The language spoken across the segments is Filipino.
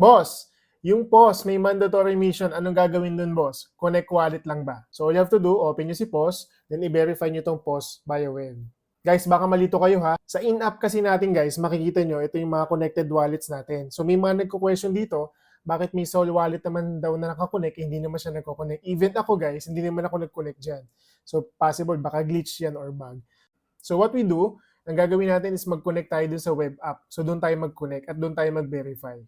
Boss, yung POS may mandatory mission, anong gagawin dun, boss? Connect wallet lang ba? So all you have to do, open nyo si POS, then i-verify nyo tong POS via web. Guys, baka malito kayo ha. Sa in-app kasi natin guys, makikita nyo, ito yung mga connected wallets natin. So may mga nagko-question dito, bakit may Sol wallet naman daw na nakakonect, hindi naman siya nagko-connect. Even ako guys, hindi naman ako nag-connect dyan. So possible, baka glitch yan or bug. So what we do, ang gagawin natin is mag-connect tayo dun sa web app. So doon tayo mag-connect at doon tayo mag-verify.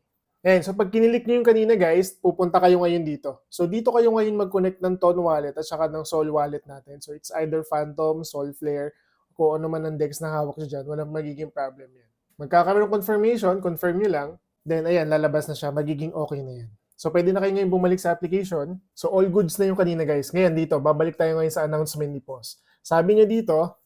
Ayan, so pag kinilik nyo yung kanina guys, pupunta kayo ngayon dito. So dito kayo ngayon mag-connect ng Ton wallet at saka ng Sol wallet natin. So it's either Phantom, Solflare, kung ano man ang DEX na hawak nyo dyan, walang magiging problem yan. Magkakaroon ng confirmation, confirm nyo lang, then ayan, lalabas na siya, magiging okay na yan. So pwede na kayo ngayon bumalik sa application. So all goods na yung kanina guys. Ngayon dito, babalik tayo ngayon sa announcement ni POS. Sabi niya dito,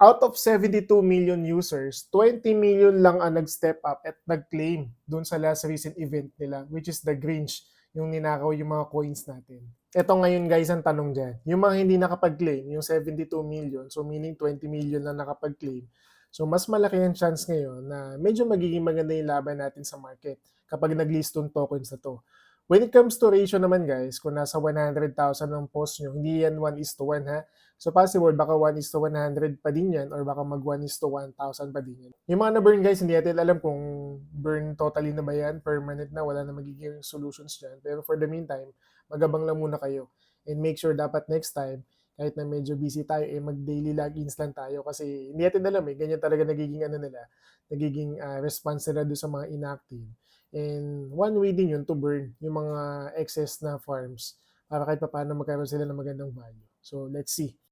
out of 72 million users, 20 million lang ang nag-step up at nag-claim dun sa last recent event nila, which is the Grinch, yung ninakaw yung mga coins natin. Ito ngayon guys ang tanong dyan. Yung mga hindi nakapag-claim, yung 72 million, so meaning 20 million lang nakapag-claim, so mas malaki ang chance ngayon na medyo magiging maganda yung laban natin sa market kapag nag-list tong tokens na to. When it comes to ratio naman guys, kung nasa 100,000 ang post nyo, hindi yan 1:1 ha. So possible, baka 1:100 pa din yan or baka mag 1:1,000 pa din yan. Yung mga na-burn guys, hindi natin alam kung burn totally na ba yan, permanent na, wala na magiging solutions dyan. Pero for the meantime, magabang lang muna kayo. And make sure dapat next time, kahit na medyo busy tayo, mag-daily logins lang tayo kasi hindi natin alam ganyan talaga nagiging nagiging response nila doon sa mga inactive. And one way din yun to burn yung mga excess na farms para kahit paano magkaroon sila ng magandang value. So let's see.